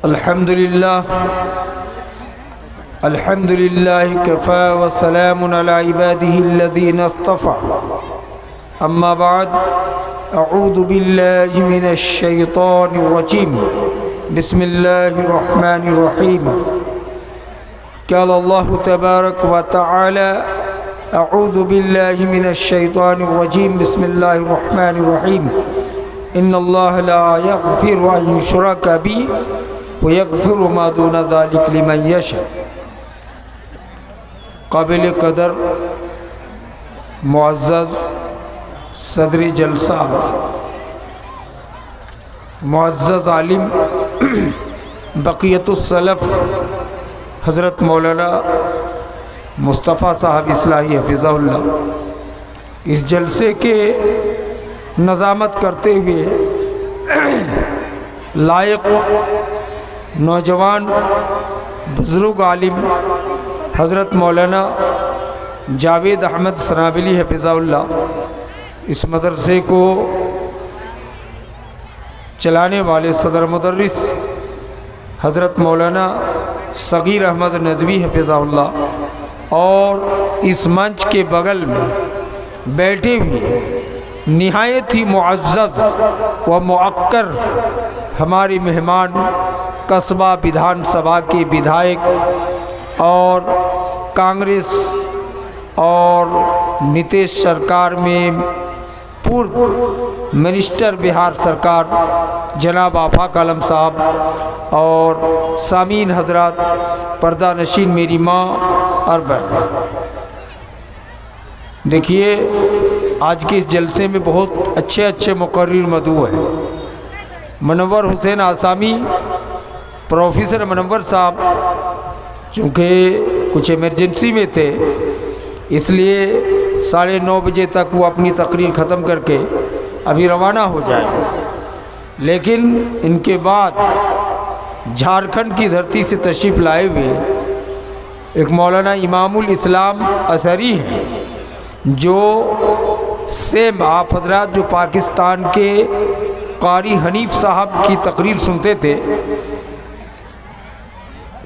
الحمد لله كفى وسلام على عباده الذين اصطفى أما بعد أعوذ بالله من الشيطان الرجيم بسم الله الرحمن الرحيم قال الله تبارك وتعالى أعوذ بالله من الشيطان الرجيم بسم الله الرحمن الرحيم إن الله لا يغفر أن يشرك به ويغفر ما دون ذلك لمن يشاء۔ قابل قدر معزز صدر جلسہ، معزز عالم بقیت السلف حضرت مولانا مصطفیٰ صاحب اصلاحی حفظہ اللہ، اس جلسے کے نظامت کرتے ہوئے لائق نوجوان بزرگ عالم حضرت مولانا جاوید احمد سنابلی حفظہ اللہ، اس مدرسے کو چلانے والے صدر مدرس حضرت مولانا صغیر احمد ندوی حفظہ اللہ، اور اس منچ کے بغل میں بیٹھے ہوئے نہایت ہی معزز و معقر ہمارے مہمان قصبہ بدھان سبھا کے بدھائک اور کانگریس اور نتیش سرکار میں پورو منسٹر بہار سرکار جناب آفاق عالم صاحب، اور سامعین حضرات، پردہ نشین میری ماں اور بہن، دیکھیے آج کے اس جلسے میں بہت اچھے مقرر مدعو ہیں۔ منور حسین آسامی پروفیسر منور صاحب چونکہ کچھ ایمرجنسی میں تھے، اس لیے 9:30 بجے تک وہ اپنی تقریر ختم کر کے ابھی روانہ ہو جائے، لیکن ان کے بعد جھارکھنڈ کی دھرتی سے تشریف لائے ہوئے ایک مولانا امام الاسلام اثری ہیں، جو سیم آپ حضرات جو پاکستان کے قاری حنیف صاحب کی تقریر سنتے تھے،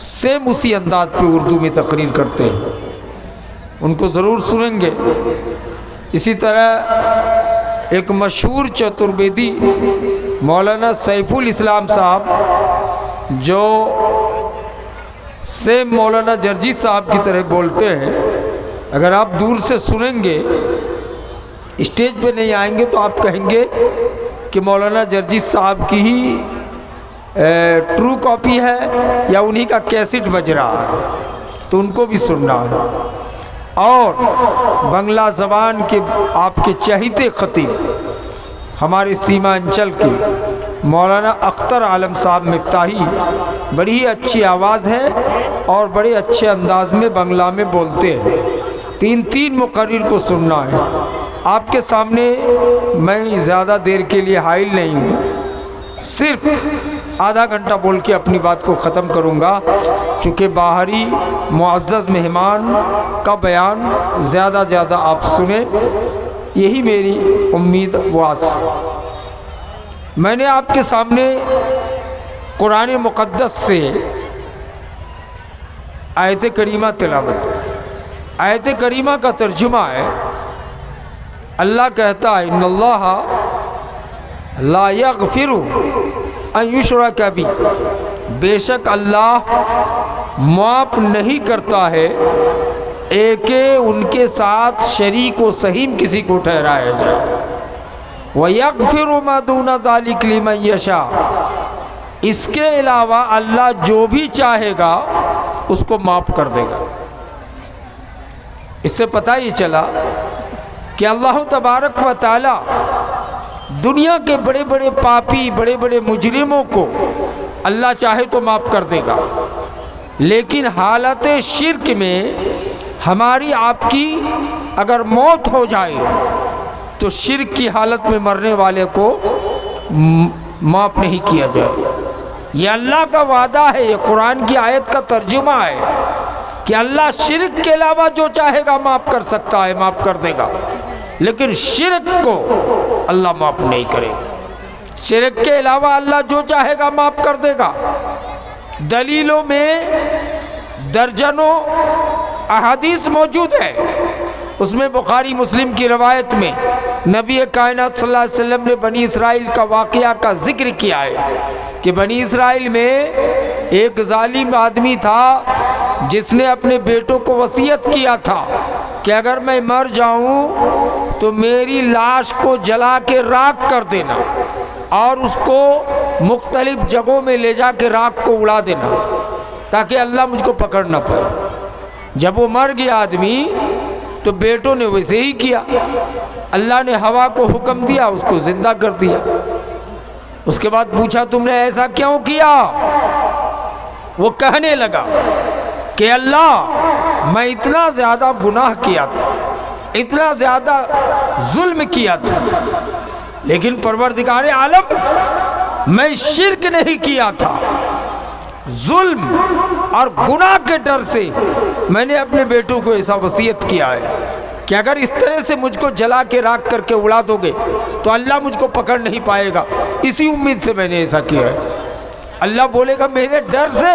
سیم اسی انداز پہ اردو میں تقریر کرتے ہیں، ان کو ضرور سنیں گے۔ اسی طرح ایک مشہور چترویدی مولانا سیف الاسلام صاحب، جو سیم مولانا جرجی صاحب کی طرح بولتے ہیں، اگر آپ دور سے سنیں گے، اسٹیج پہ نہیں آئیں گے تو آپ کہیں گے کہ مولانا جرجی صاحب کی ہی ٹرو کاپی ہے یا انہی کا کیسٹ بج رہا ہے، تو ان کو بھی سننا ہے۔ اور بنگلہ زبان کے آپ کے چہیتے خطیب ہمارے سیمانچل کے مولانا اختر عالم صاحب مفتاحی، بڑی ہی اچھی آواز ہے اور بڑے اچھے انداز میں بنگلہ میں بولتے ہیں۔ تین مقرر کو سننا ہے۔ آپ کے سامنے میں زیادہ دیر کے لیے حائل نہیں ہوں، صرف آدھا گھنٹہ بول کے اپنی بات کو ختم کروں گا، چونکہ باہری معزز مہمان کا بیان زیادہ آپ سنیں، یہی میری امید واس۔ میں نے آپ کے سامنے قرآن مقدس سے آیت کریمہ تلاوت، آیت کریمہ کا ترجمہ ہے، اللہ کہتا ہے ان اللہ لا یغفر ان یشرک بہ، بے شک اللہ معاف نہیں کرتا ہے کہ ان کے ساتھ شریک و سہیم کسی کو ٹھہرایا جائے، وَيَغْفِرُ مَا دُونَ ذَلِكَ لِمَن يَشَاءُ، اس کے علاوہ اللہ جو بھی چاہے گا اس کو معاف کر دے گا۔ اس سے پتہ یہ چلا کہ اللہ تبارک و تعالی دنیا کے بڑے پاپی، بڑے مجرموں کو اللہ چاہے تو معاف کر دے گا، لیکن حالت شرک میں ہماری آپ کی اگر موت ہو جائے تو شرک کی حالت میں مرنے والے کو معاف نہیں کیا جائے۔ یہ اللہ کا وعدہ ہے، یہ قرآن کی آیت کا ترجمہ ہے کہ اللہ شرک کے علاوہ جو چاہے گا معاف کر سکتا ہے، معاف کر دے گا، لیکن شرک کو اللہ معاف نہیں کرے گا۔ شرک کے علاوہ اللہ جو چاہے گا معاف کر دے گا، دلیلوں میں درجنوں احادیث موجود ہے، اس میں بخاری مسلم کی روایت میں نبی کائنات صلی اللہ علیہ وسلم نے بنی اسرائیل کا واقعہ کا ذکر کیا ہے کہ بنی اسرائیل میں ایک ظالم آدمی تھا جس نے اپنے بیٹوں کو وصیت کیا تھا کہ اگر میں مر جاؤں تو میری لاش کو جلا کے راکھ کر دینا اور اس کو مختلف جگہوں میں لے جا کے راکھ کو اڑا دینا تاکہ اللہ مجھ کو پکڑ نہ پائے۔ جب وہ مر گیا آدمی تو بیٹوں نے ویسے ہی کیا، اللہ نے ہوا کو حکم دیا، اس کو زندہ کر دیا۔ اس کے بعد پوچھا تم نے ایسا کیوں کیا؟ وہ کہنے لگا کہ اللہ میں اتنا زیادہ گناہ کیا تھا، اتنا زیادہ ظلم کیا تھا، لیکن پروردگار عالم میں شرک نہیں کیا تھا، ظلم اور گناہ کے ڈر سے میں نے اپنے بیٹوں کو ایسا وصیت کیا ہے کہ اگر اس طرح سے مجھ کو جلا کے راکھ کر کے اڑا دو گے تو اللہ مجھ کو پکڑ نہیں پائے گا، اسی امید سے میں نے ایسا کیا ہے۔ اللہ بولے گا میرے ڈر سے؟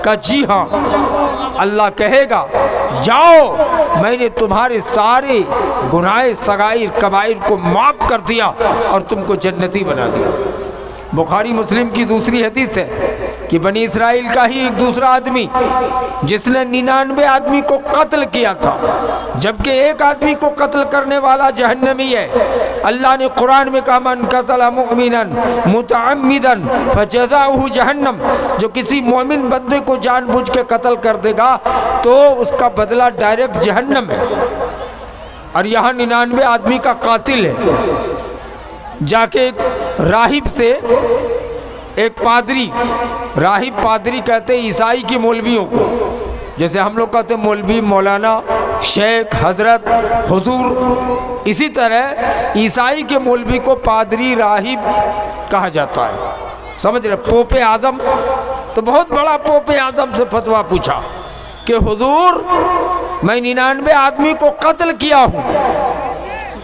کہا جی ہاں۔ اللہ کہے گا جاؤ میں نے تمہارے سارے گناہ صغائر کبائر کو معاف کر دیا اور تم کو جنتی بنا دیا۔ بخاری مسلم کی دوسری حدیث ہے کہ بنی اسرائیل کا ہی ایک دوسرا آدمی جس نے 99 آدمی کو قتل کیا تھا، جبکہ ایک آدمی کو قتل کرنے والا جہنمی ہے۔ اللہ نے قرآن میں کہا من قتل مؤمنا متعمدا فجزاؤہ جہنم، جو کسی مومن بندے کو جان بوجھ کے قتل کر دے گا تو اس کا بدلہ ڈائریکٹ جہنم ہے۔ اور یہاں 99 آدمی کا قاتل ہے۔ جا کے ایک راہب سے ایک پادری، راہب پادری کہتے ہیں عیسائی کی مولویوں کو، جیسے ہم لوگ کہتے ہیں مولوی، مولانا، شیخ، حضرت، حضور، اسی طرح عیسائی کے مولوی کو پادری، راہب کہا جاتا ہے۔ سمجھ رہے؟ پوپ اعظم تو بہت بڑا پوپ اعظم سے فتویٰ پوچھا کہ حضور میں 99 آدمی کو قتل کیا ہوں،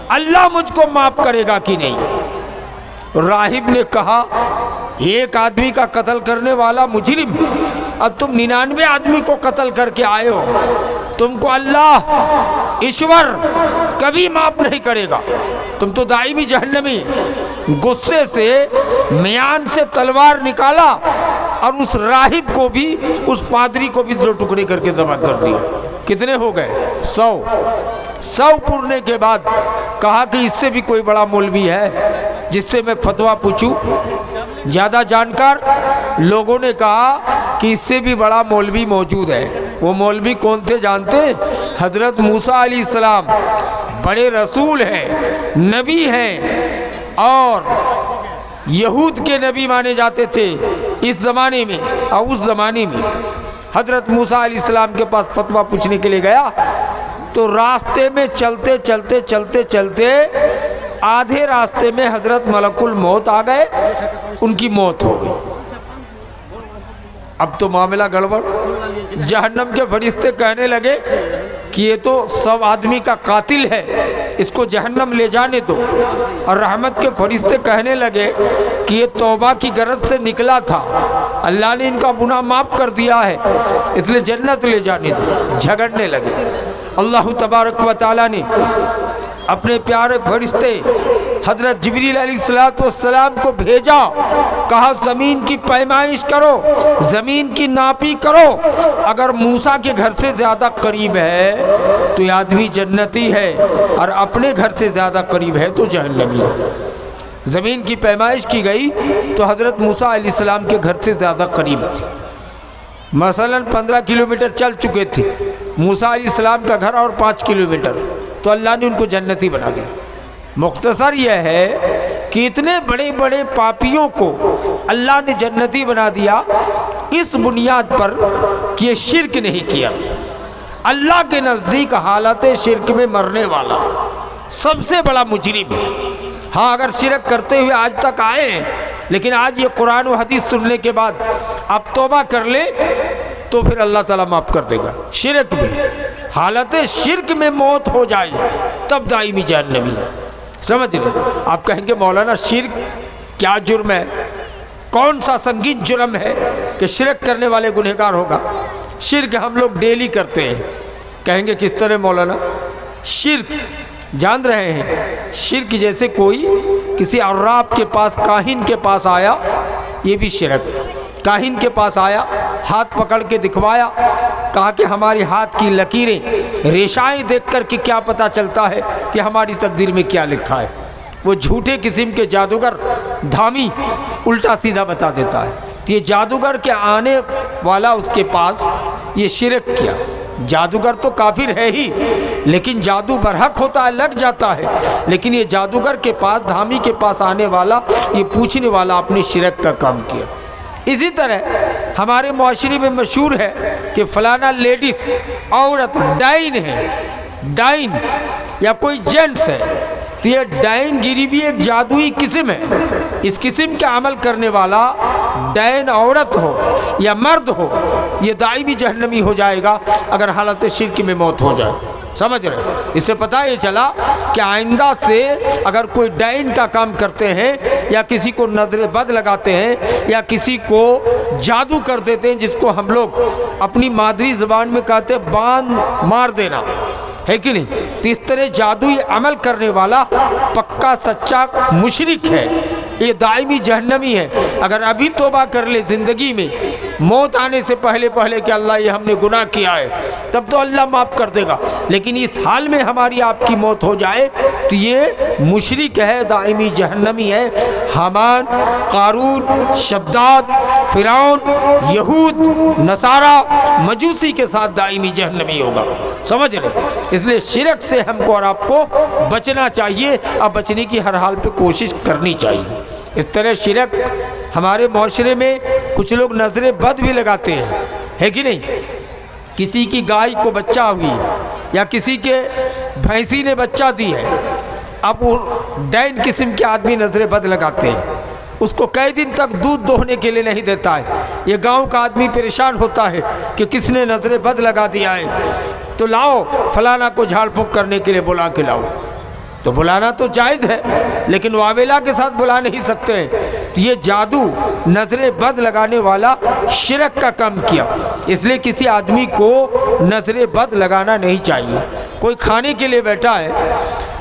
اللہ مجھ کو معاف کرے گا کہ نہیں؟ راہب نے کہا ایک آدمی کا قتل کرنے والا مجرم، اب تم 99 آدمی کو قتل کر کے آئے ہو، تم کو اللہ ایشور کبھی معاف نہیں کرے گا، تم تو دائمی جہنمی۔ غصے سے میان سے تلوار نکالا اور اس راہب کو بھی، اس پادری کو بھی 2 ٹکڑے کر کے ذبح کر دیا۔ کتنے ہو گئے؟ 100 پورنے کے بعد کہا کہ اس سے بھی کوئی بڑا مولوی ہے جس سے میں فتویٰ پوچھوں؟ زیادہ جانکار لوگوں نے کہا کہ اس سے بھی بڑا مولوی موجود ہے۔ وہ مولوی کون تھے جانتے؟ حضرت موسیٰ علیہ السلام، بڑے رسول ہیں، نبی ہیں، اور یہود کے نبی مانے جاتے تھے اس زمانے میں اور اس زمانے میں۔ حضرت موسیٰ علیہ السلام کے پاس فتویٰ پوچھنے کے لیے گیا تو راستے میں چلتے چلتے چلتے چلتے آدھے راستے میں حضرت ملک الموت آ گئے، ان کی موت ہو گئی۔ اب تو معاملہ گڑبڑ۔ جہنم کے فرشتے کہنے لگے کہ یہ تو 100 آدمی کا قاتل ہے، اس کو جہنم لے جانے دو۔ اور رحمت کے فرشتے کہنے لگے کہ یہ توبہ کی غرض سے نکلا تھا، اللہ نے ان کا گناہ معاف کر دیا ہے، اس لیے جنت لے جانے دو۔ جھگڑنے لگے۔ اللہ تبارک و تعالیٰ نے اپنے پیارے فرشتے حضرت جبریل علیہ السلام کو بھیجا، کہا زمین کی پیمائش کرو، زمین کی ناپی کرو، اگر موسیٰ کے گھر سے زیادہ قریب ہے تو یہ آدمی جنتی ہے، اور اپنے گھر سے زیادہ قریب ہے تو جہنمی ہے۔ زمین کی پیمائش کی گئی تو حضرت موسیٰ علیہ السلام کے گھر سے زیادہ قریب تھی، مثلا 15 کلومیٹر چل چکے تھے موسیٰ علیہ السلام کا گھر، اور 5 کلومیٹر، تو اللہ نے ان کو جنتی بنا دیا۔ مختصر یہ ہے کہ اتنے بڑے بڑے پاپیوں کو اللہ نے جنتی بنا دیا اس بنیاد پر کہ یہ شرک نہیں کیا تھا۔ اللہ کے نزدیک حالت شرک میں مرنے والا سب سے بڑا مجرم ہے۔ ہاں اگر شرک کرتے ہوئے آج تک آئے ہیں، لیکن آج یہ قرآن و حدیث سننے کے بعد آپ توبہ کر لیں تو پھر اللہ تعالیٰ معاف کر دے گا۔ شرک بھی، حالت شرک میں موت ہو جائے تب دائمی جہنمی۔ سمجھ رہے؟ آپ کہیں گے مولانا شرک کیا جرم ہے، کون سا سنگین جرم ہے؟ کہ شرک کرنے والے گنہگار ہوگا۔ شرک ہم لوگ ڈیلی کرتے ہیں۔ کہیں گے کس طرح مولانا؟ شرک جان رہے ہیں، شرک جیسے کوئی کسی عراف کے پاس، کاہن کے پاس آیا، یہ بھی شرک۔ کاہن کے پاس آیا، ہاتھ پکڑ کے دکھوایا، کہا کہ ہماری ہاتھ کی لکیریں، ریشائیں دیکھ کر کے کیا پتہ چلتا ہے کہ ہماری تقدیر میں کیا لکھا ہے۔ وہ جھوٹے قسم کے جادوگر، دھامی، الٹا سیدھا بتا دیتا ہے۔ تو یہ جادوگر کے آنے والا اس کے پاس یہ شرک کیا۔ جادوگر تو کافر ہے ہی، لیکن جادو برحق ہوتا ہے، لگ جاتا ہے، لیکن یہ جادوگر کے پاس، دھامی کے پاس آنے والا، یہ پوچھنے والا اپنے شرک کا کام کیا۔ اسی طرح ہمارے معاشرے میں مشہور ہے کہ فلانا لیڈیز، عورت ڈائن ہے، ڈائن، یا کوئی جینٹس ہے، تو یہ ڈائن گیری بھی ایک جادوئی قسم ہے۔ اس قسم کا عمل کرنے والا ڈائن عورت ہو یا مرد ہو، یہ دائمی جہنمی ہو جائے گا اگر حالت شرک میں موت ہو جائے۔ سمجھ رہے؟ اس سے پتہ یہ چلا کہ آئندہ سے اگر کوئی ڈائن کا کام کرتے ہیں، یا کسی کو نظر بد لگاتے ہیں، یا کسی کو جادو کر دیتے ہیں، جس کو ہم لوگ اپنی مادری زبان میں کہتے ہیں باندھ مار دینا، ہے کہ نہیں؟ تو اس طرح جادوئی عمل کرنے والا پکا سچا مشرک ہے، یہ دائمی جہنمی ہے۔ اگر ابھی توبہ کر لے زندگی میں، موت آنے سے پہلے کہ اللہ یہ ہم نے گناہ کیا ہے، تب تو اللہ معاف کر دے گا، لیکن اس حال میں ہماری آپ کی موت ہو جائے تو یہ مشرک ہے، دائمی جہنمی ہے۔ حامان، قارون، شداد، فرعون، یہود، نصارہ، مجوسی کے ساتھ دائمی جہنمی ہوگا۔ سمجھ رہے؟ اس لیے شرک سے ہم کو اور آپ کو بچنا چاہیے، اور بچنے کی ہر حال پہ کوشش کرنی چاہیے۔ اس طرح شرک ہمارے معاشرے میں کچھ لوگ نظر بد بھی لگاتے ہیں، ہے کہ نہیں؟ کسی کی گائے کو بچہ ہوئی، یا کسی کے بھینسی نے بچہ دی ہے، اب وہ ڈائن قسم کے آدمی نظر بد لگاتے ہیں، اس کو کئی دن تک دودھ دوہنے کے لیے نہیں دیتا ہے۔ یہ گاؤں کا آدمی پریشان ہوتا ہے کہ کس نے نظر بد لگا دیا ہے، تو لاؤ فلانا کو جھاڑ پھونک کرنے کے لیے بلا کے لاؤ۔ تو بلانا تو جائز ہے، لیکن واویلا کے ساتھ بلا نہیں سکتے ہیں۔ تو یہ جادو، نظر بد لگانے والا شرک کا کام کیا۔ اس لیے کسی آدمی کو نظر بد لگانا نہیں چاہیے۔ کوئی کھانے کے لیے بیٹھا ہے،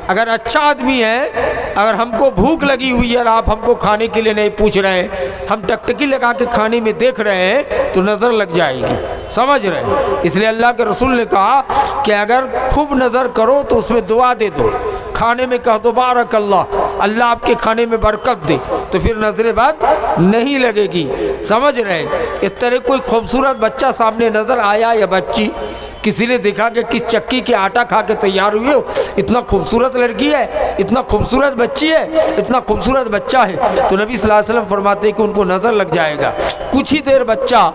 اگر اچھا آدمی ہے، اگر ہم کو بھوک لگی ہوئی ہے اور آپ ہم کو کھانے کے لیے نہیں پوچھ رہے ہیں، ہم ٹکٹکی لگا کے کھانے میں دیکھ رہے ہیں، تو نظر لگ جائے گی۔ سمجھ رہے ہیں؟ اس لیے اللہ کے رسول نے کہا کہ اگر خوب نظر کرو تو اس میں دعا دے دو، کھانے میں کہہ دو بارک اللہ، اللہ آپ کے کھانے میں برکت دے، تو پھر نظر بد نہیں لگے گی۔ سمجھ رہے ہیں؟ اس طرح کوئی خوبصورت بچہ سامنے نظر آیا یا بچی، کسی نے دیکھا کہ کس چکی کے آٹا کھا کے تیار ہوئے ہو، اتنا خوبصورت لڑکی ہے، اتنا خوبصورت بچی ہے، اتنا خوبصورت بچہ ہے، تو نبی صلی اللہ علیہ وسلم فرماتے ہیں کہ ان کو نظر لگ جائے گا، کچھ ہی دیر بچہ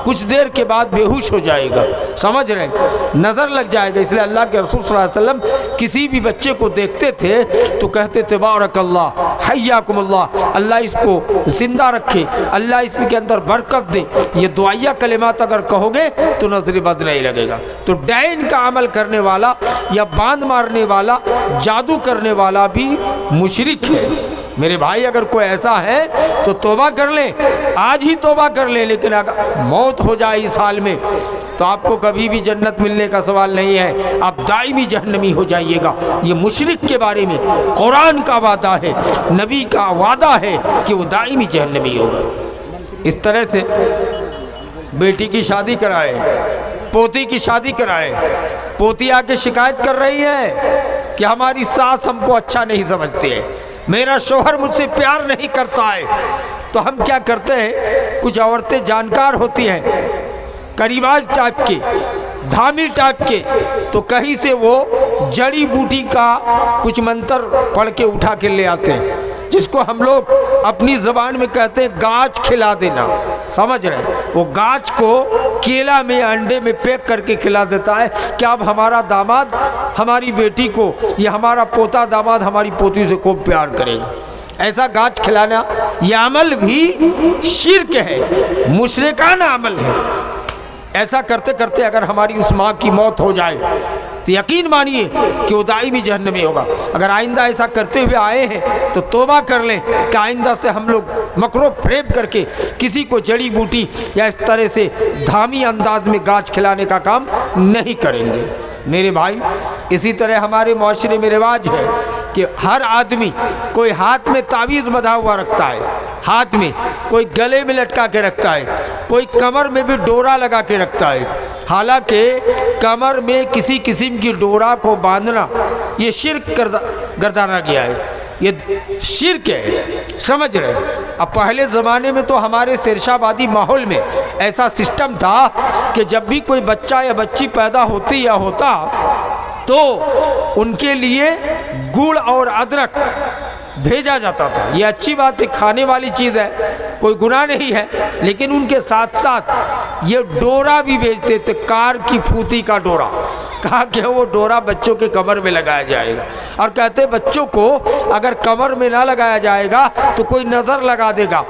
کچھ دیر کے بعد بے ہوش ہو جائے گا۔ سمجھ رہے ہیں؟ نظر لگ جائے گا۔ اس لیے اللہ کے رسول صلی اللہ علیہ وسلم کسی بھی بچے کو دیکھتے تھے تو کہتے تھے بارک اللہ، حیاکم اللہ، اللہ اس کو زندہ رکھے، اللہ اس کے اندر برکت دے۔ یہ دعائیہ کلمات اگر کہو گے تو نظر بد نہیں لگے گا۔ تو ڈائن کا عمل کرنے والا یا باندھ مارنے والا، جادو کرنے والا بھی مشرک ہے۔ میرے بھائی، اگر کوئی ایسا ہے تو توبہ کر لیں، آج ہی توبہ کر لیں، لیکن اگر موت ہو جائے اس حال میں تو آپ کو کبھی بھی جنت ملنے کا سوال نہیں ہے، آپ دائمی جہنمی ہو جائیے گا۔ یہ مشرک کے بارے میں قرآن کا وعدہ ہے، نبی کا وعدہ ہے کہ وہ دائمی جہنمی ہوگا۔ اس طرح سے بیٹی کی شادی کرائے، پوتی کی شادی کرائے، پوتی آ کے شکایت کر رہی ہے کہ ہماری ساس ہم کو اچھا نہیں سمجھتی ہے، میرا شوہر مجھ سے پیار نہیں کرتا ہے۔ تو ہم کیا کرتے ہیں، کچھ عورتیں جانکار ہوتی ہیں، قریباز ٹائپ کے، دھامی ٹائپ کے، تو کہیں سے وہ جڑی بوٹی کا کچھ منتر پڑھ کے اٹھا کے لے آتے ہیں، جس کو ہم لوگ اپنی زبان میں کہتے ہیں گاچ کھلا دینا۔ سمجھ رہے ہیں؟ وہ گاچ کو کیلا میں، انڈے میں پیک کر کے کھلا دیتا ہے کہ اب ہمارا داماد ہماری بیٹی کو، یا ہمارا پوتا داماد ہماری پوتی سے خوب پیار کرے گا۔ ایسا گاچ کھلانا، یہ عمل بھی شرک ہے، مشرکانہ عمل ہے۔ ایسا کرتے کرتے اگر ہماری اس ماں کی موت ہو جائے تو یقین مانیے کہ وہ دائمی جہنمی ہوگا۔ اگر آئندہ ایسا کرتے ہوئے آئے ہیں تو توبہ کر لیں کہ آئندہ سے ہم لوگ مکر و فریب کر کے کسی کو جڑی بوٹی یا اس طرح سے دھامی انداز میں گاچھ کھلانے کا کام نہیں کریں گے۔ میرے بھائی، اسی طرح ہمارے معاشرے میں رواج ہے کہ ہر آدمی کوئی ہاتھ میں تعویذ بندھا ہوا رکھتا ہے، ہاتھ میں کوئی گلے میں لٹکا کے رکھتا ہے، کوئی کمر میں بھی ڈورا لگا کے رکھتا ہے۔ حالانکہ کمر میں کسی قسم کی ڈورا کو باندھنا یہ شرک گردانا گیا ہے، یہ شرک ہے، سمجھ رہے۔ اب پہلے زمانے میں تو ہمارے سرشابادی ماحول میں ایسا سسٹم تھا کہ جب بھی کوئی بچہ یا بچی پیدا ہوتی یا ہوتا تو ان کے لیے گڑ اور ادرک بھیجا جاتا تھا۔ یہ اچھی بات ہے، کھانے والی چیز ہے، کوئی گناہ نہیں ہے، لیکن ان کے ساتھ ساتھ یہ ڈورا بھی بھیجتے تھے، کار کی پھوتی کا ڈورا، کہا کہ وہ ڈورا بچوں کے کمر میں لگایا جائے گا، اور کہتے بچوں کو اگر کمر میں نہ لگایا جائے گا تو کوئی نظر لگا دے گا۔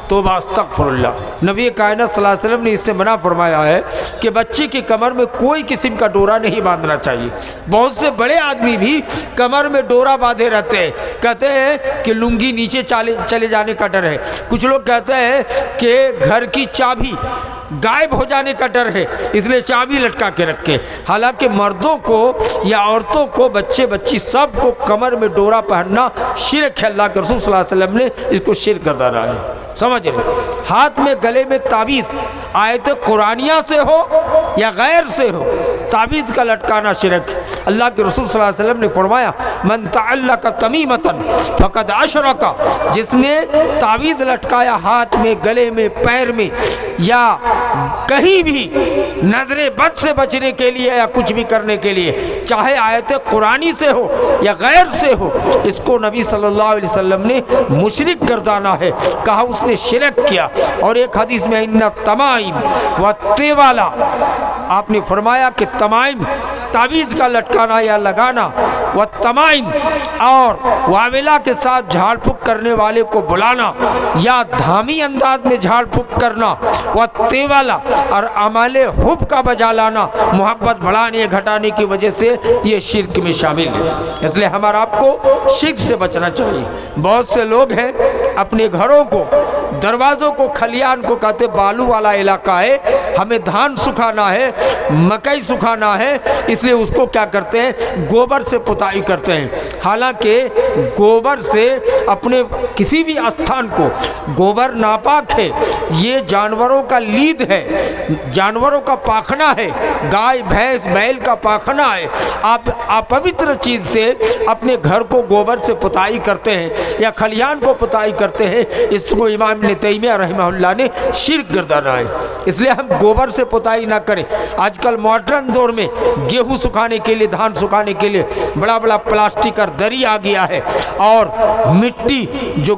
توبہ استغفر اللہ۔ نبی کائنات صلی اللہ علیہ وسلم نے اس سے منع فرمایا ہے کہ بچے کی کمر میں کوئی قسم کا ڈورا نہیں باندھنا چاہیے۔ بہت سے بڑے آدمی بھی کمر میں ڈورا باندھے رہتے ہیں، کہتے ہیں کہ لنگی نیچے چلے جانے کا ڈر ہے، کچھ لوگ کہتے ہیں کہ گھر کی چابی غائب ہو جانے کا ڈر ہے اس لیے چابی لٹکا کے رکھے۔ حالانکہ مردوں کو یا عورتوں کو، بچے بچی سب کو کمر میں ڈورا پہننا شرک ہے۔ اللہ کے رسول صلی اللہ علیہ وسلم نے اس کو شرک گردانا ہے، سمجھ رہے۔ ہاتھ میں گلے میں تعویذ آیت قرآنیہ سے ہو یا غیر سے ہو، تعویذ کا لٹکانا شرک ہے۔ اللہ کے رسول صلی اللہ علیہ وسلم نے فرمایا من تعلق تمیمۃ فقد اشرک، جس نے تعویذ لٹکایا ہاتھ میں، گلے میں، پیر میں یا کہیں بھی نظر بد سے بچنے کے لیے یا کچھ بھی کرنے کے لیے، چاہے آیت قرآنی سے ہو یا غیر سے ہو، اس کو نبی صلی اللہ علیہ وسلم نے مشرک گردانا ہے، کہا اس نے شرک کیا۔ اور ایک حدیث میں ان تمائم و تیوالا، آپ نے فرمایا کہ تمائم تعویذ کا لٹکانا یا لگانا، و تمائم اور واویلا کے ساتھ جھاڑ پھونک کرنے والے کو بلانا یا دھامی انداز میں جھاڑ پھونک کرنا، و تیوالا اور اعمال حب کا بجا لانا، محبت بڑھانے گھٹانے کی وجہ سے یہ شرک میں شامل ہے۔ اس لیے ہمارا آپ کو شرک سے بچنا چاہیے۔ بہت سے لوگ ہیں اپنے گھروں کو، دروازوں کو، کھلیان کو کہتے بالو والا علاقہ ہے، ہمیں دھان سکھانا ہے، مکئی سکھانا ہے، اس لیے اس کو کیا کرتے ہیں، گوبر سے پتائی کرتے ہیں۔ حالانکہ گوبر سے اپنے کسی بھی استھان کو، گوبر ناپاک ہے، یہ جانوروں کا لید ہے، جانوروں کا پاخنا ہے، گائے بھینس بیل کا پاخنا ہے۔ آپ اپوتر چیز سے اپنے گھر کو گوبر سے پتائی کرتے ہیں یا کھلیان کو پتائی کرتے ہیں، اس کو امام ابن تیمیہ رحمہ اللہ نے شرک گردانا ہے۔ اس لیے ہم گوبر سے پتائی نہ کریں۔ آج کل ماڈرن دور میں گیہوں سکھانے کے لیے، دھان سکھانے کے لیے بڑا بڑا پلاسٹک اور دری آ گیا ہے، اور مٹی جو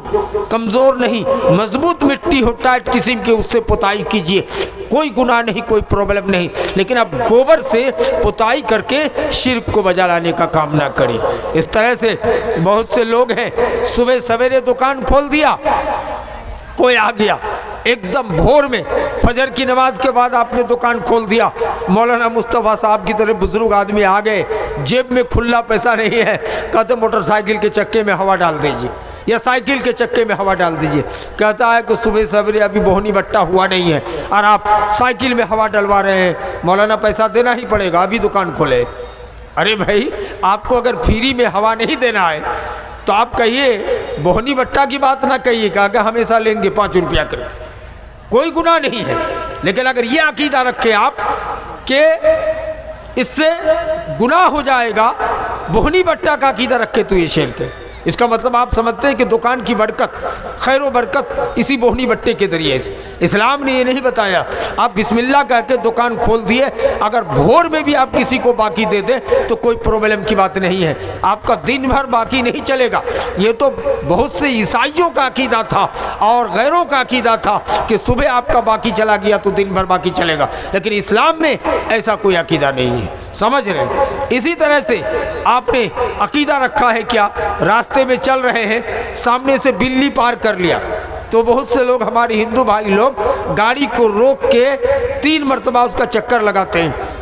کمزور نہیں، مضبوط مٹی ہو ٹائٹ قسم کی، اس سے پتائی کیجیے، کوئی گناہ نہیں، کوئی پرابلم نہیں، لیکن اب گوبر سے پتائی کر کے شرک کو بجا لانے کا کام نہ کریں۔ اس طرح سے بہت سے لوگ ہیں صبح سویرے دکان کھول دیا، کوئی آ گیا ایک دم بھور میں، فجر کی نماز کے بعد آپ نے دکان کھول دیا، مولانا مصطفیٰ صاحب کی طرح بزرگ آدمی آ گئے، جیب میں کھلا پیسہ نہیں ہے، کہتے موٹر سائیکل کے چکے میں ہوا ڈال دیجیے یا سائیکل کے چکے میں ہوا ڈال دیجیے۔ کہتا ہے کہ صبح سویرے ابھی بہنی بٹا ہوا نہیں ہے اور آپ سائیکل میں ہوا ڈلوا رہے ہیں، مولانا پیسہ دینا ہی پڑے گا، ابھی دکان کھولے۔ ارے بھائی، آپ کو اگر فری میں ہوا نہیں دینا ہے تو آپ کہیے، بہنی بٹا کی بات نہ کہیے کہ ہمیشہ لیں گے 5 روپیہ کر کے، کوئی گناہ نہیں ہے۔ لیکن اگر یہ عقیدہ رکھیں آپ کہ اس سے گناہ ہو جائے گا، بہنی بٹا کا عقیدہ رکھے تو یہ شرک ہے۔ اس کا مطلب آپ سمجھتے ہیں کہ دکان کی برکت، خیر و برکت اسی بہنی بٹے کے ذریعے سے۔ اسلام نے یہ نہیں بتایا۔ آپ بسم اللہ کہہ کے دکان کھول دیے، اگر بھور میں بھی آپ کسی کو باقی دے دیں تو کوئی پرابلم کی بات نہیں ہے، آپ کا دن بھر باقی نہیں چلے گا۔ یہ تو بہت سے عیسائیوں کا عقیدہ تھا اور غیروں کا عقیدہ تھا کہ صبح آپ کا باقی چلا گیا تو دن بھر باقی چلے گا، لیکن اسلام میں ایسا کوئی عقیدہ نہیں ہے، سمجھ رہے ہیں۔ اسی طرح سے آپ نے عقیدہ رکھا ہے کیا، راستے میں چل رہے ہیں، سامنے سے بلی پار کر لیا تو بہت سے لوگ، ہمارے ہندو بھائی لوگ، گاڑی کو روک کے 3 مرتبہ اس کا چکر لگاتے ہیں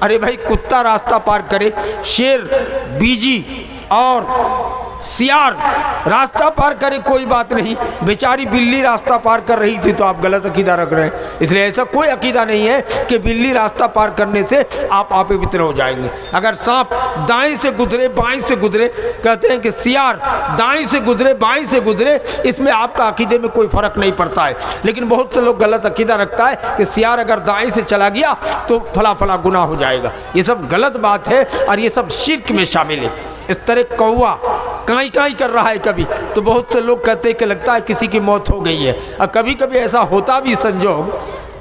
ارے بھائی کتا راستہ پار کرے، شیر، بیجی اور سیار راستہ پار کرے کوئی بات نہیں، بیچاری بلی راستہ پار کر رہی تھی تو آپ غلط عقیدہ رکھ رہے ہیں۔ اس لیے ایسا کوئی عقیدہ نہیں ہے کہ بلی راستہ پار کرنے سے آپ اپوتر ہو جائیں گے۔ اگر سانپ دائیں سے گزرے بائیں سے گزرے، کہتے ہیں کہ سیار دائیں سے گزرے بائیں سے گزرے، اس میں آپ کا عقیدے میں کوئی فرق نہیں پڑتا ہے۔ لیکن بہت سے لوگ غلط عقیدہ رکھتا ہے کہ سیار اگر دائیں سے چلا گیا تو فلاں فلاں گناہ ہو جائے گا۔ یہ سب غلط بات ہے اور یہ سب شرک میں شامل ہے۔ اس طرح کوا کائیں کائیں کر رہا ہے کبھی، تو بہت سے لوگ کہتے ہیں کہ لگتا ہے کسی کی موت ہو گئی ہے، اور کبھی کبھی ایسا ہوتا بھی سنجوگ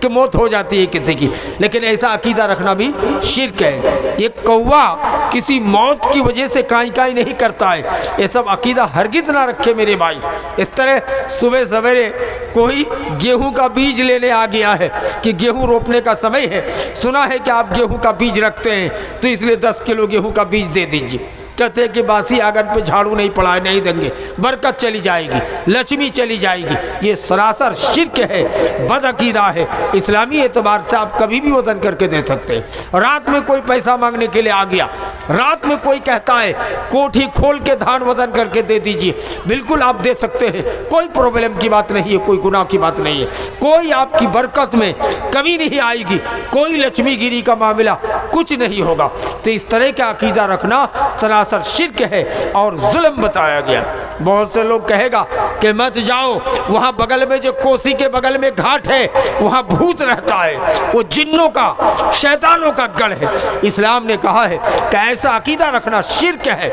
کہ موت ہو جاتی ہے کسی کی، لیکن ایسا عقیدہ رکھنا بھی شرک ہے۔ یہ کوا کسی موت کی وجہ سے کائیں کائیں نہیں کرتا ہے، یہ سب عقیدہ ہرگز نہ رکھے میرے بھائی۔ اس طرح صبح سویرے کوئی گیہوں کا بیج لینے آ گیا ہے کہ گیہوں روپنے کا سمے ہے، سنا ہے کہ آپ گیہوں کا بیج رکھتے ہیں تو اس لیے 10 کلو گیہوں کا بیج دے دیجیے۔ کہتے ہیں کہ باسی آنگن پہ جھاڑو نہیں پڑا ہے، نہیں دیں گے، برکت چلی جائے گی، لکشمی چلی جائے گی۔ یہ سراسر شرک ہے، بد عقیدہ ہے۔ اسلامی اعتبار سے آپ کبھی بھی وزن کر کے دے سکتے ہیں۔ رات میں کوئی پیسہ مانگنے کے لیے آ گیا، رات میں کوئی کہتا ہے کوٹھی کھول کے دھان وزن کر کے دے دیجیے، بالکل آپ دے سکتے ہیں، کوئی پرابلم کی بات نہیں ہے، کوئی گناہ کی بات نہیں ہے، کوئی آپ کی برکت میں کمی نہیں آئے گی، کوئی لکشمی گیری کا معاملہ کچھ نہیں ہوگا۔ تو اس طرح کا عقیدہ رکھنا سراسر شرک ہے اور ظلم بتایا گیا۔ بہت سے لوگ کہے گا کہ مت جاؤ، وہاں بغل میں جو کوسی کے بغل میں گھاٹ ہے وہاں بھوت رہتا ہے، وہ جنوں کا شیطانوں کا گڑھ ہے۔ اسلام نے کہا ہے کہ ایسا عقیدہ رکھنا شرک ہے،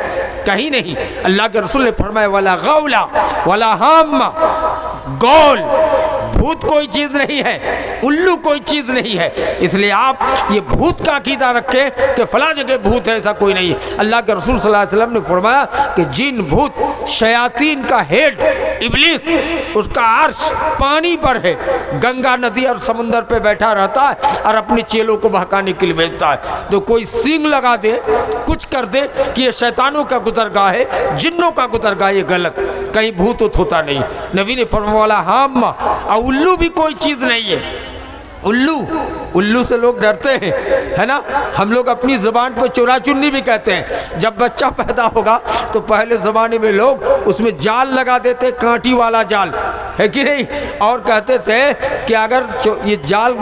کہیں نہیں۔ اللہ کے رسول نے فرمایا ولا غولا ولا ہام، گول بھوت کوئی چیز نہیں ہے، الو کوئی چیز نہیں ہے۔ اس لیے آپ یہ بھوت کا عقیدہ رکھیں کہ فلاں جگہ بھوت ہے، ایسا کوئی نہیں ہے۔ اللہ کے رسول صلی اللہ علیہ وسلم نے فرمایا کہ جن بھوت شیاطین کا ہیڈ ابلیس، اس کا عرش پانی پر ہے، گنگا ندی اور سمندر پہ بیٹھا رہتا ہے اور اپنے چیلوں کو بہکانے کے لیے بھیجتا ہے۔ تو کوئی سینگ لگا دے، کچھ کر دے کہ یہ شیطانوں کا گزرگاہ ہے، جنوں کا گزرگاہ، یہ غلط، کہیں بھوت ہوتا نہیں۔ نبی نے فرمایا ہام، اور الو بھی کوئی چیز نہیں ہے۔ الو سے لوگ ڈرتے ہیں، ہے نا۔ ہم لوگ اپنی زبان پہ چورا چنی بھی کہتے ہیں۔ جب بچہ پیدا ہوگا تو پہلے زمانے میں لوگ اس میں جال لگا دیتے، کانٹی والا جال، ہے کہ نہیں، اور کہتے تھے کہ اگر یہ جال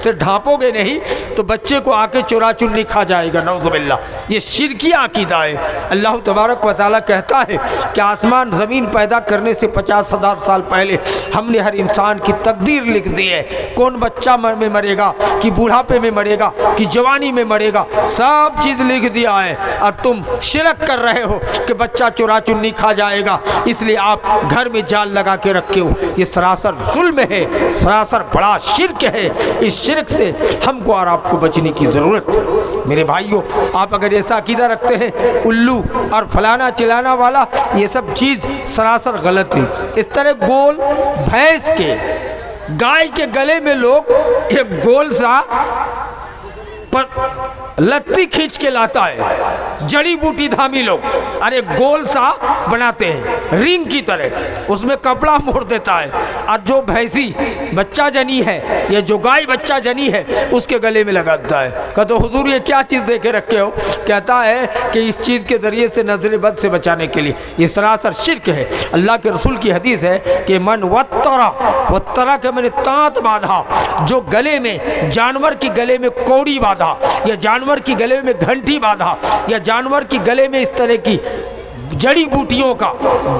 سے ڈھانپو گے نہیں تو بچے کو آ کے چورا چنی کھا جائے گا، نعوذ باللہ۔ یہ شرکی عقیدہ ہے۔ اللہ تبارک و تعالیٰ کہتا ہے کہ آسمان زمین پیدا کرنے سے 50,000 سال پہلے ہم نے ہر انسان کی تقدیر لکھ دی ہے، کون بچہ میں مرے گا، کہ بوڑھاپے میں مرے گا، کہ جوانی میں مرے گا، سب چیز لکھ دیا ہے۔ اور تم شرک کر رہے ہو کہ بچہ چورا چنی کھا جائے گا، اس لیے آپ گھر میں جال لگا کے رکھے ہو۔ یہ سراسر ظلم ہے، سراسر بڑا شرک ہے۔ اس شرک سے ہم کو اور آپ کو بچنے کی ضرورت ہے۔ میرے بھائیوں، آپ اگر ایسا عقیدہ رکھتے ہیں الو اور فلانا چلانا والا، یہ سب چیز سراسر غلط ہے۔ اس طرح گول بھینس کے، گائے کے گلے میں لوگ ایک گول سا لتی کھینچ کے لاتا ہے، جڑی بوٹی دھامی لوگ، اور ایک گول سا بناتے ہیں رنگ کی طرح، اس میں کپڑا موڑ دیتا ہے، اور جو بھینسی بچہ جنی ہے یا جو گائے بچہ جنی ہے اس کے گلے میں لگاتا ہے۔ کہتا حضور یہ کیا چیز دے کے رکھے ہو؟ کہتا ہے کہ اس چیز کے ذریعے سے نظر بد سے بچانے کے لیے۔ یہ سراسر شرک ہے۔ اللہ کے رسول کی حدیث ہے کہ من وطرا کے میں نے تانت باندھا، جو گلے میں جانور کی گلے میں کوڑی باندھا، یا جانور کی گلے میں گھنٹی باندھا، یا جانور کی گلے میں اس طرح کی جڑی بوٹیوں کا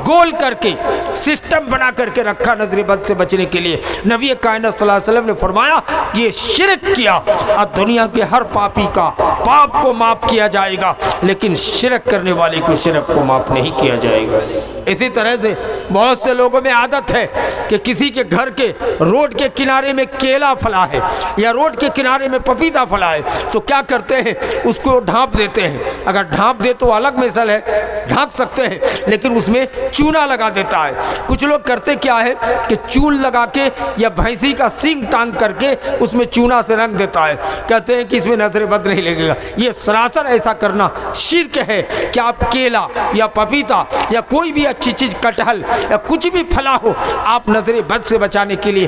گول کر کے سسٹم بنا کر کے رکھا نظر بد سے بچنے کے لیے، نبی کائنات صلی اللہ علیہ وسلم نے فرمایا یہ شرک کیا، اور دنیا کے ہر پاپی کا پاپ کو معاف کیا جائے گا، لیکن شرک کرنے والے کو شرک کو معاف نہیں کیا جائے گا۔ اسی طرح سے بہت سے لوگوں میں عادت ہے کہ کسی کے گھر کے روڈ کے کنارے میں کیلا پھلا ہے یا روڈ کے کنارے میں پپیتا پھلا ہے تو کیا کرتے ہیں، اس کو ڈھانپ دیتے ہیں۔ اگر ڈھانپ دے تو الگ مثال ہے، ڈھانپ سکتے ہیں، لیکن اس میں چونا لگا دیتا ہے۔ کچھ لوگ کرتے کیا ہے کہ چون لگا کے یا بھینسی کا سینگ ٹانگ کر کے اس میں چونا سے رنگ دیتا ہے، کہتے ہیں کہ اس میں نظر بد نہیں لگے گا۔ یہ سراسر ایسا کرنا شرک ہے کہ آپ کیلا یا پپیتا یا کوئی بھی اچھی چیز، کٹہل یا کچھ بھی پھلا ہو، آپ نظر بد سے بچانے کے لیے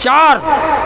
4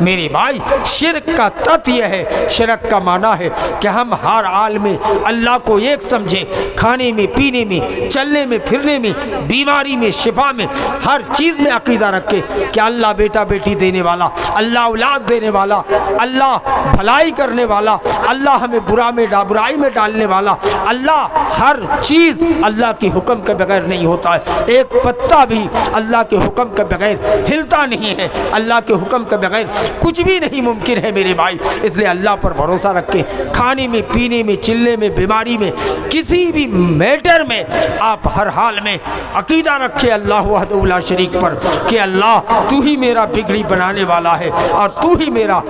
میرے بھائی شرک کا تت یہ ہے، شرک کا معنی ہے کہ ہم ہر حال میں اللہ کو ایک سمجھیں، کھانے میں، پینے میں، چلنے میں، پھرنے میں، بیماری میں، شفا میں، ہر چیز میں عقیدہ رکھے کہ اللہ بیٹا بیٹی دینے والا، اللہ اولاد دینے والا، اللہ بھلائی کرنے والا، اللہ ہمیں برائی میں ڈالنے والا، اللہ ہر چیز اللہ کے حکم کے بغیر نہیں ہوتا ہے، ایک پتا بھی اللہ کے حکم کے بغیر ہلتا نہیں ہے، اللہ کے حکم کے بغیر کچھ بھی نہیں ممکن ہے میرے بھائی۔ اس لیے اللہ پر بھروسہ رکھیں، کھانے میں، پینے میں، چلنے میں، بیماری میں، کسی بھی میٹر میں آپ ہر حال میں عقیدہ رکھیں اللہ وحدہ لا شریک پر کہ اللہ تو ہی میرا بگڑی بنانے والا ہے اور تو ہی میرا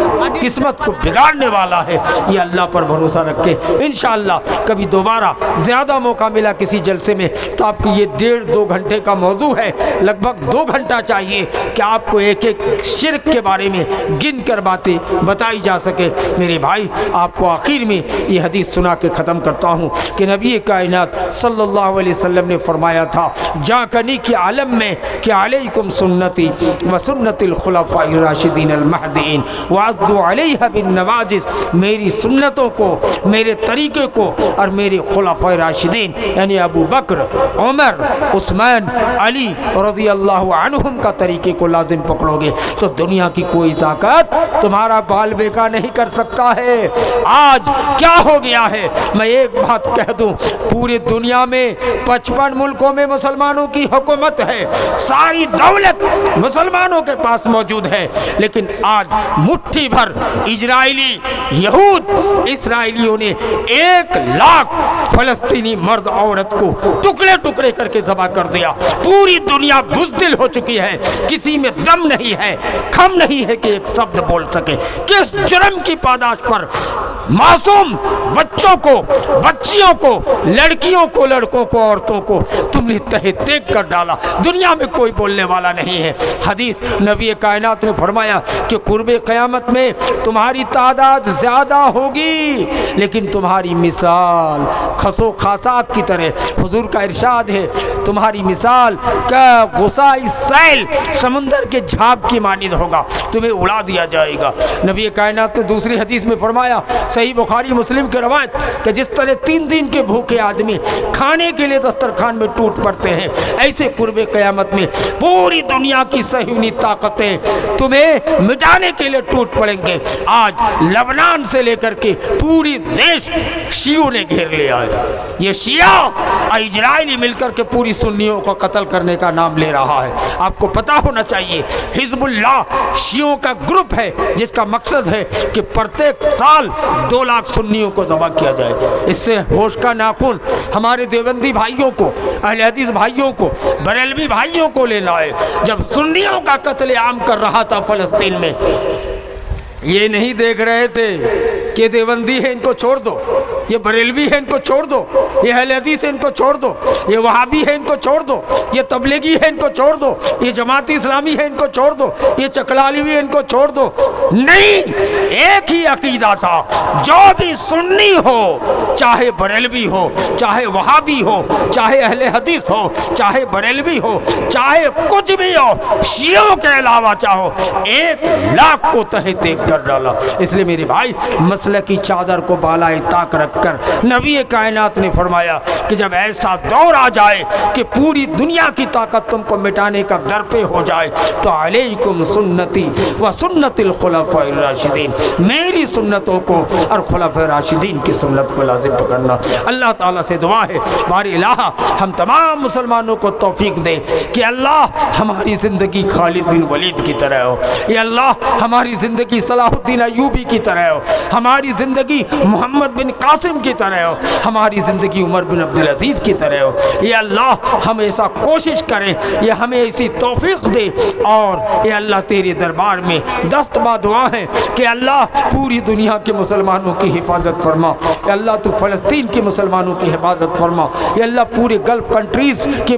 قسمت کو بگاڑنے والا ہے۔ یہ اللہ پر بھروسہ رکھیں، انشاءاللہ کبھی دوبارہ زیادہ موقع ملا کسی جلسے میں تو آپ کو یہ 1.5-2 گھنٹے کا موضوع ہے، لگ بھگ 2 گھنٹہ چاہیے کہ آپ کو ایک ایک شرک کے بارے میں گن کر باتیں بتائی جا سکے۔ میرے بھائی آپ کو آخر میں یہ حدیث سنا کے ختم کرتا ہوں کہ نبی کائنات صلی اللہ علیہ وسلم نے فرمایا تھا جاکنی کے عالم میں کہ علیکم سنتی و سنت الخلفاء الراشدین المہدیین وعضوا علیہا بالنواجذ، میری سنتوں کو، میرے طریقے کو اور میرے خلفاء راشدین یعنی ابو بکر، عمر، عثمان، علی رضی اللہ عنہم کا طریقے کو لازم پکڑو گے تو دنیا کی کوئی طاقت تمہارا بال بیکا نہیں کر سکتا ہے۔ آج کیا ہو گیا ہے، میں ایک بات کہہ دوں، پوری دنیا میں 55 ملکوں میں مسلمانوں کی حکومت ہے، ساری دولت مسلمانوں کے پاس موجود ہے، لیکن آج مٹھی بھر اسرائیلیوں نے 1 لاکھ فلسطینی مرد عورت کو ٹکڑے ٹکڑے کر کے ذبح کر دیا۔ پوری دنیا بزدل ہو چکی ہے، کسی میں دم نہیں ہے، کھم نہیں ہے کہ ایک شبد بول سکے۔ کس جرم کی پاداش پر معصوم بچوں کو، بچیوں کو، لڑکیوں کو، لڑکوں کو، عورتوں کو تم نے تہہ تیگ کر ڈالا؟ دنیا میں کوئی بولنے والا نہیں ہے۔ حدیث نبی کائنات نے فرمایا کہ قرب قیامت میں تمہاری تعداد زیادہ ہوگی لیکن تمہاری مثال خسو خاساک کی طرح، حضور کا ارشاد ہے تمہاری مثال کا غصۂ سیل، سمندر کے جھاگ کی مانند ہوگا، تمہیں اڑا دیا جائے گا۔ نبی کائنات نے دوسری حدیث میں فرمایا، صحیح بخاری مسلم کی روایت، کہ جس طرح 3 دن کے بھوکے آدمی کھانے کے لیے دسترخوان میں ٹوٹ پڑتے ہیں، ایسے قرب قیامت میں پوری دنیا کی صہیونی طاقتیں تمہیں مٹانے کے لیے ٹوٹ پڑیں گے۔ آج لبنان سے لے کر کے پوری دیش شیعوں نے گھیر لیا ہے، یہ شیعہ اور اسرائیلی مل کر کے پوری سنیوں کو قتل کرنے کا نام لے رہا ہے۔ آپ کو پتا ہونا چاہیے حزب اللہ شیعوں کا گروپ ہے جس کا مقصد ہے کہ پرتیک سال 2 لاکھ سنیوں کو ذبح کیا جائے۔ اس سے ہوش کا ناخن ہمارے دیوبندی بھائیوں کو، اہل حدیث بھائیوں کو، بریلوی بھائیوں کو لینا ہے۔ جب سنیوں کا قتل عام کر رہا تھا فلسطین میں، یہ نہیں دیکھ رہے تھے کہ دیوبندی ہے ان کو چھوڑ دو، یہ بریلوی ہے ان کو چھوڑ دو، یہ اہل حدیث ہے ان کو چھوڑ دو، یہ وہابی ہے ان کو چھوڑ دو، یہ تبلیغی ہے ان کو چھوڑ دو، یہ جماعت اسلامی ہے ان کو چھوڑ دو، یہ چکلالیوی ہے ان کو چھوڑ دو۔ نہیں، ایک ہی عقیدہ تھا، جو بھی سنی ہو، چاہے بریلوی ہو، چاہے وہابی ہو، چاہے اہل حدیث ہو، چاہے بریلوی ہو، چاہے کچھ بھی ہو، شیعوں کے علاوہ چاہو، 1 لاکھ کو تہہ تیگ کر ڈالا۔ اس لیے میرے بھائی مسئلہ کی چادر کو بالائے طاق رکھ کر نبی کائنات نے فرمایا کہ جب ایسا دور آ جائے کہ پوری دنیا کی طاقت تم کو مٹانے کا در پہ ہو جائے تو علیکم سنتی و سنت الخلفاء الراشدین، میری سنتوں کو اور خلفاء راشدین کی سنت کو لازم پکڑنا۔ اللہ تعالیٰ سے دعا ہے باری الہ ہم تمام مسلمانوں کو توفیق دے کہ اللہ ہماری زندگی خالد بن ولید کی طرح ہو، یا اللہ ہماری زندگی صلاح الدین ایوبی کی طرح ہو، ہماری زندگی محمد بن قاسم کی طرح ہو، ہماری زندگی عمر بن عبدالعزیز کی طرح ہو۔ یا اللہ ہم ایسا کوشش کریں، یا ہمیں ایسی توفیق دے، اور اے اللہ تیرے دربار میں دست با دعا ہے کہ اللہ پوری دنیا کے مسلمانوں کی حفاظت فرما، یا اللہ تو فلسطین کے مسلمانوں کی حفاظت فرما، یا اللہ پورے گلف کنٹریز کے